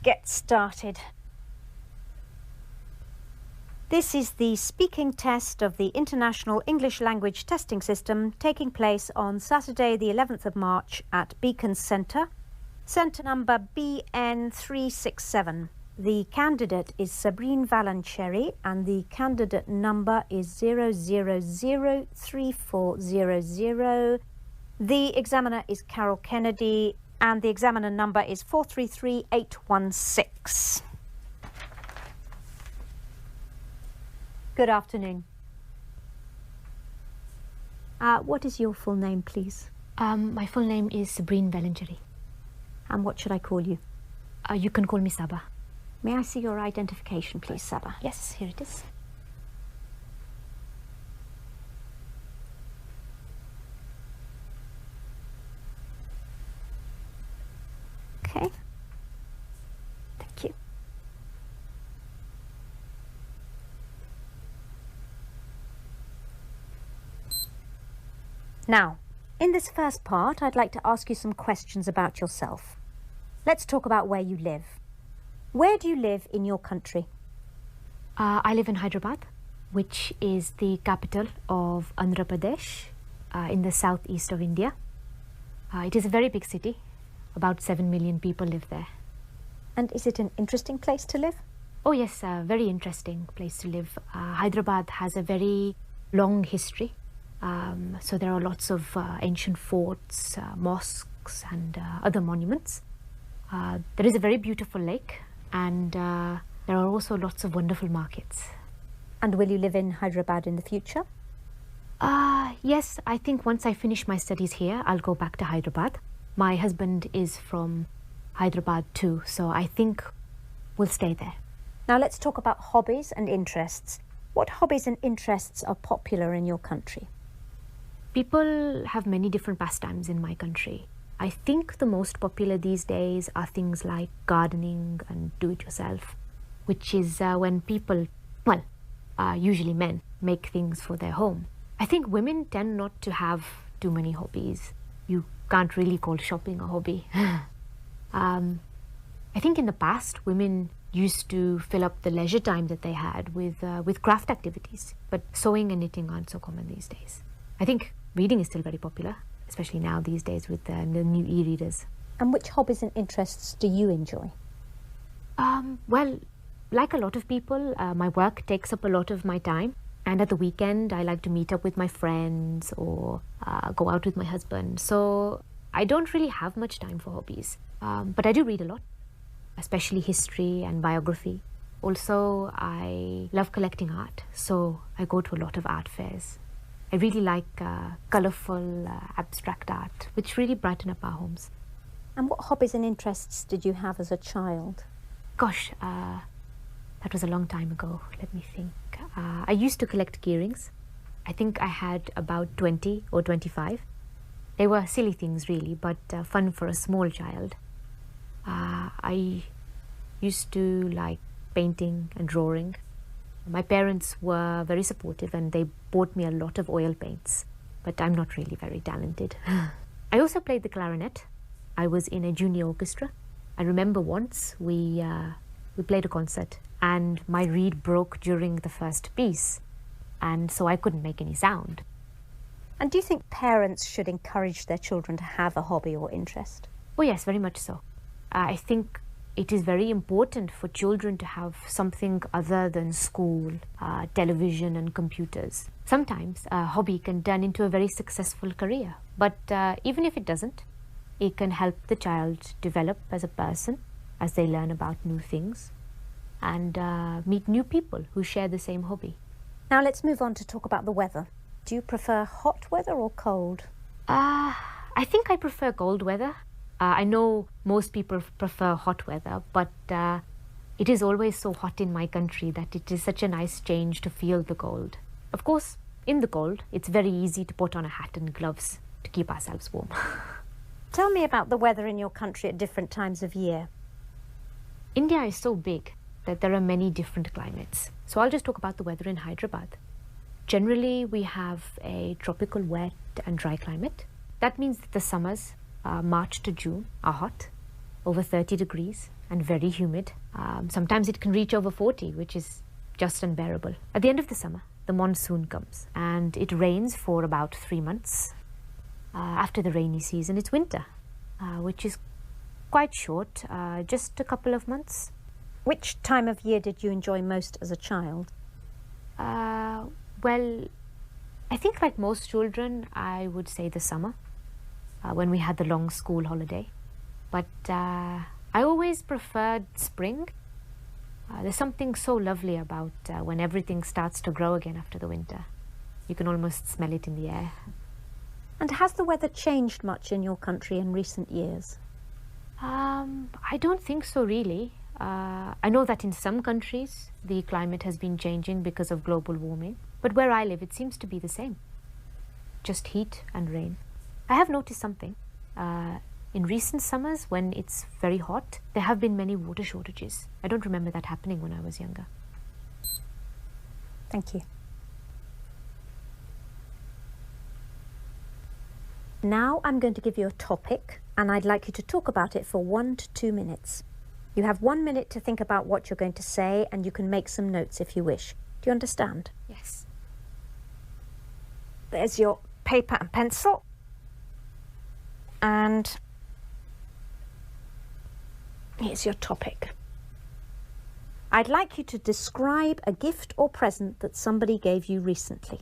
get started. This is the speaking test of the International English Language Testing System taking place on Saturday the 11th of March at Beacon Centre, centre number BN367. The candidate is Sabrine Valancheri and the candidate number is 0003400. The examiner is Carol Kennedy and the examiner number is 433816. Good afternoon. What is your full name, please? My full name is Sabrine Valancheri. And what should I call you? You can call me Saba. May I see your identification, please, Saba? Yes, here it is. Okay. Thank you. Now, in this first part, I'd like to ask you some questions about yourself. Let's talk about where you live. Where do you live in your country? I live in Hyderabad, which is the capital of Andhra Pradesh, in the southeast of India. It is a very big city. About 7 million people live there. And is it an interesting place to live? Oh yes, a very interesting place to live. Hyderabad has a very long history. So there are lots of ancient forts, mosques and other monuments. There is a very beautiful lake and there are also lots of wonderful markets. And will you live in Hyderabad in the future? Yes, I think once I finish my studies here, I'll go back to Hyderabad. My husband is from Hyderabad too, so I think we'll stay there. Now let's talk about hobbies and interests. What hobbies and interests are popular in your country? People have many different pastimes in my country. I think the most popular these days are things like gardening and do-it-yourself, which is when people, well, usually men, make things for their home. I think women tend not to have too many hobbies. You can't really call shopping a hobby. I think in the past, women used to fill up the leisure time that they had with craft activities, but sewing and knitting aren't so common these days. I think reading is still very popular, especially now these days with the new e-readers. And which hobbies and interests do you enjoy? Well, like a lot of people, my work takes up a lot of my time. And at the weekend, I like to meet up with my friends or go out with my husband. So I don't really have much time for hobbies. But I do read a lot, especially history and biography. Also, I love collecting art. So I go to a lot of art fairs. I really like colourful, abstract art, which really brighten up our homes. And what hobbies and interests did you have as a child? Gosh, that was a long time ago. Let me think. I used to collect key-rings. I think I had about 20 or 25. They were silly things really, but fun for a small child. I used to like painting and drawing. My parents were very supportive and they bought me a lot of oil paints, but I'm not really very talented. I also played the clarinet. I was in a junior orchestra. I remember once we played a concert and my reed broke during the first piece, and so I couldn't make any sound. And do you think parents should encourage their children to have a hobby or interest? Oh yes, very much so. I think it is very important for children to have something other than school, television and computers. Sometimes a hobby can turn into a very successful career, but even if it doesn't, it can help the child develop as a person as they learn about new things and meet new people who share the same hobby. Now let's move on to talk about the weather. Do you prefer hot weather or cold? I think I prefer cold weather. I know most people prefer hot weather, but it is always so hot in my country that it is such a nice change to feel the cold. Of course, in the cold, it's very easy to put on a hat and gloves to keep ourselves warm. Tell me about the weather in your country at different times of year. India is so big that there are many different climates. So I'll just talk about the weather in Hyderabad. Generally, we have a tropical wet and dry climate. That means that the summers, March to June, are hot. over 30 degrees and very humid. Sometimes it can reach over 40, which is just unbearable. At the end of the summer, the monsoon comes and it rains for about 3 months. After the rainy season, it's winter, which is quite short, just a couple of months. Which time of year did you enjoy most as a child? Well, I think like most children, I would say the summer, when we had the long school holiday. But I always preferred spring. There's something so lovely about when everything starts to grow again after the winter. You can almost smell it in the air. And has the weather changed much in your country in recent years? I don't think so, really. I know that in some countries the climate has been changing because of global warming, but where I live it seems to be the same. Just heat and rain. I have noticed something. In recent summers, when it's very hot, there have been many water shortages. I don't remember that happening when I was younger. Thank you. Now I'm going to give you a topic, and I'd like you to talk about it for 1 to 2 minutes. You have 1 minute to think about what you're going to say, and you can make some notes if you wish. Do you understand? Yes. There's your paper and pencil. And here's your topic. I'd like you to describe a gift or present that somebody gave you recently.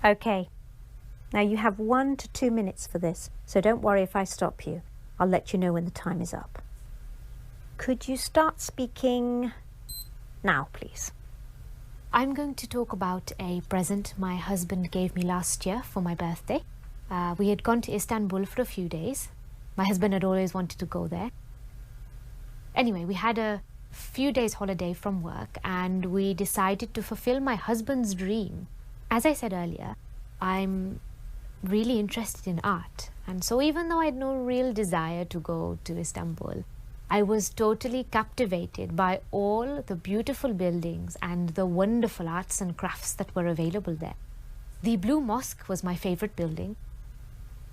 Okay. Now you have 1 to 2 minutes for this, so don't worry if I stop you. I'll let you know when the time is up. Could you start speaking now, please? I'm going to talk about a present my husband gave me last year for my birthday. We had gone to Istanbul for a few days. My husband had always wanted to go there. Anyway, we had a few days holiday from work and we decided to fulfill my husband's dream. As I said earlier, I'm really interested in art, and so even though I had no real desire to go to Istanbul, I was totally captivated by all the beautiful buildings and the wonderful arts and crafts that were available there. The Blue Mosque was my favorite building.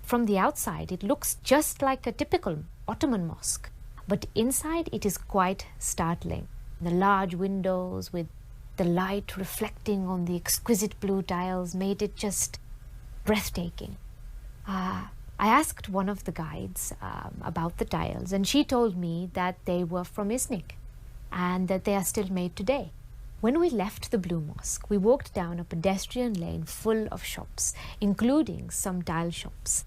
From the outside, it looks just like a typical Ottoman mosque, but inside it is quite startling. The large windows with the light reflecting on the exquisite blue tiles made it just breathtaking. I asked one of the guides about the tiles, and she told me that they were from Iznik and that they are still made today. When we left the Blue Mosque, we walked down a pedestrian lane full of shops, including some tile shops.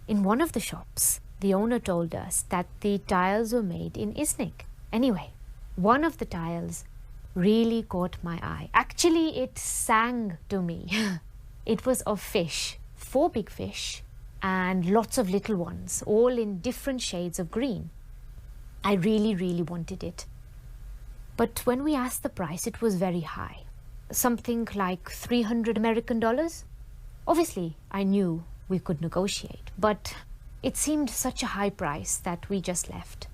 In one of the shops, the owner told us that the tiles were made in Iznik. Anyway, one of the tiles really caught my eye. Actually, it sang to me. It was of fish, 4 big fish and lots of little ones, all in different shades of green. I really wanted it. But when we asked the price, it was very high. Something like $300 American. Obviously, I knew we could negotiate, but it seemed such a high price that we just left.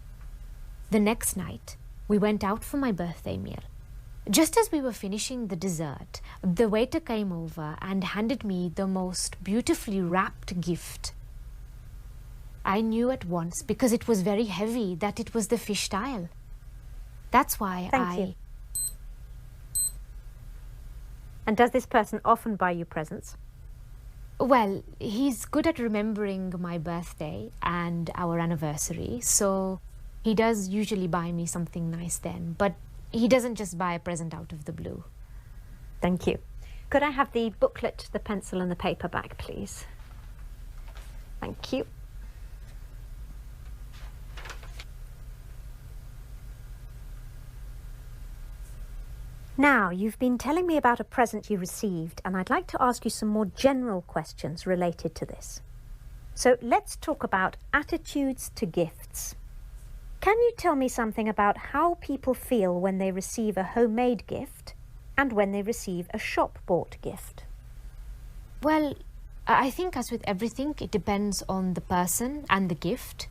The next night, we went out for my birthday meal. Just as we were finishing the dessert, the waiter came over and handed me the most beautifully wrapped gift. I knew at once, because it was very heavy, that it was the fish tile. That's why Thank you. And does this person often buy you presents? Well, he's good at remembering my birthday and our anniversary, so he does usually buy me something nice then, but he doesn't just buy a present out of the blue. Thank you. Could I have the booklet, the pencil and the paper back, please? Thank you. Now, you've been telling me about a present you received, and I'd like to ask you some more general questions related to this. So let's talk about attitudes to gifts. Can you tell me something about how people feel when they receive a homemade gift and when they receive a shop-bought gift? Well, I think as with everything, it depends on the person and the gift.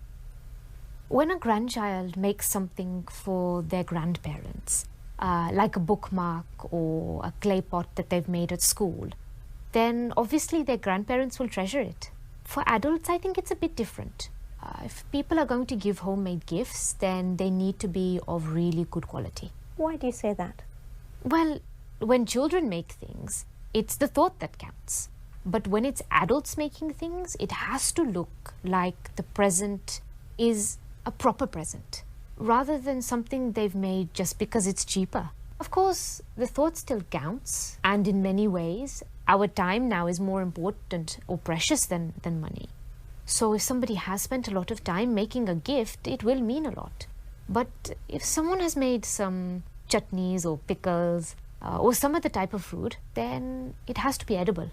When a grandchild makes something for their grandparents, like a bookmark or a clay pot that they've made at school, then obviously their grandparents will treasure it. For adults, I think it's a bit different. If people are going to give homemade gifts, then they need to be of really good quality. Why do you say that? Well, when children make things, it's the thought that counts. But when it's adults making things, it has to look like the present is a proper present, rather than something they've made just because it's cheaper. Of course, the thought still counts, and in many ways, our time now is more important or precious than money. So if somebody has spent a lot of time making a gift, it will mean a lot. But if someone has made some chutneys or pickles or some other type of food, then it has to be edible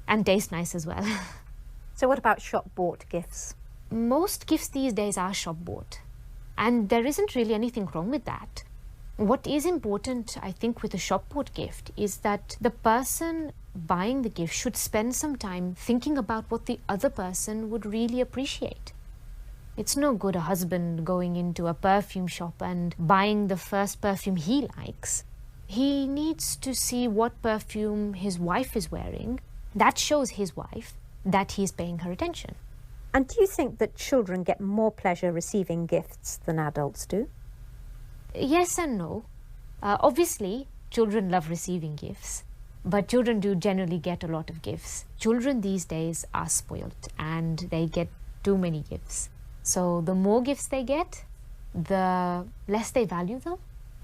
and taste nice as well. So what about shop-bought gifts? Most gifts these days are shop-bought. And there isn't really anything wrong with that. What is important, I think, with a shop-bought gift is that the person buying the gift should spend some time thinking about what the other person would really appreciate. It's no good a husband going into a perfume shop and buying the first perfume he likes. He needs to see what perfume his wife is wearing. That shows his wife that he's paying her attention. And do you think that children get more pleasure receiving gifts than adults do? Yes and no. Obviously, children love receiving gifts, but children do generally get a lot of gifts. Children these days are spoiled and they get too many gifts. So the more gifts they get, the less they value them.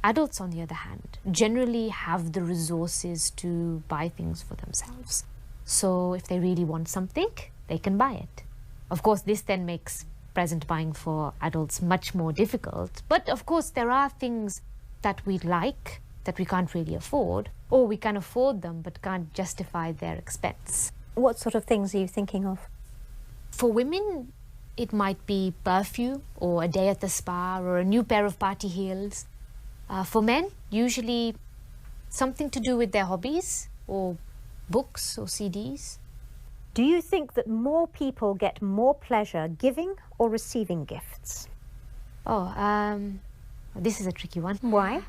Adults, on the other hand, generally have the resources to buy things for themselves. So if they really want something, they can buy it. Of course, this then makes present buying for adults much more difficult. But of course, there are things that we like that we can't really afford, or we can afford them but can't justify their expense. What sort of things are you thinking of? For women, it might be perfume or a day at the spa or a new pair of party heels. For men, usually something to do with their hobbies or books or CDs. Do you think that more people get more pleasure giving or receiving gifts? This is a tricky one. Why?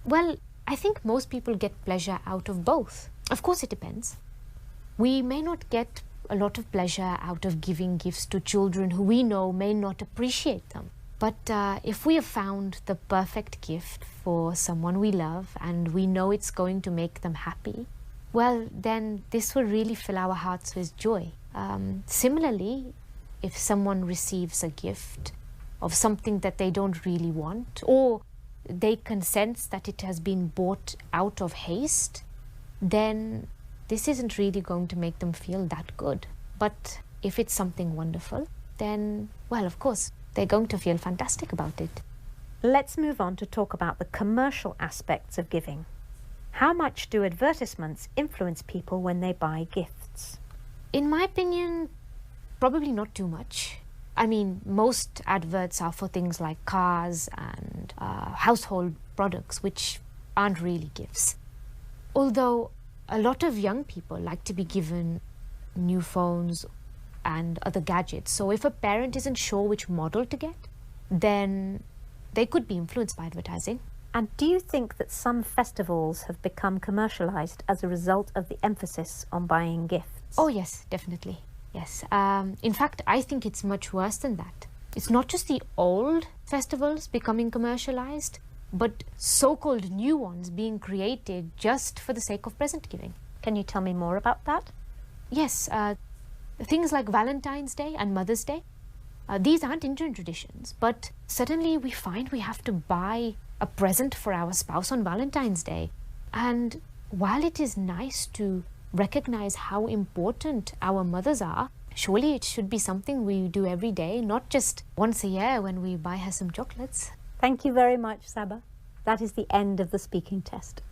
Well, I think most people get pleasure out of both. Of course, it depends. We may not get a lot of pleasure out of giving gifts to children who we know may not appreciate them. But if we have found the perfect gift for someone we love and we know it's going to make them happy, well, then this will really fill our hearts with joy. Similarly, if someone receives a gift of something that they don't really want, or they can sense that it has been bought out of haste, then this isn't really going to make them feel that good. But if it's something wonderful, then, well, of course, they're going to feel fantastic about it. Let's move on to talk about the commercial aspects of giving. How much do advertisements influence people when they buy gifts? In my opinion, probably not too much. I mean, most adverts are for things like cars and household products, which aren't really gifts. Although a lot of young people like to be given new phones and other gadgets. So if a parent isn't sure which model to get, then they could be influenced by advertising. And do you think that some festivals have become commercialized as a result of the emphasis on buying gifts? Oh, yes, definitely. Yes. In fact, I think it's much worse than that. It's not just the old festivals becoming commercialized, but so-called new ones being created just for the sake of present giving. Can you tell me more about that? Yes, things like Valentine's Day and Mother's Day, these aren't Indian traditions, but suddenly we find we have to buy a present for our spouse on Valentine's Day. And while it is nice to recognize how important our mothers are, surely it should be something we do every day, not just once a year when we buy her some chocolates. Thank you very much, Saba. That is the end of the speaking test.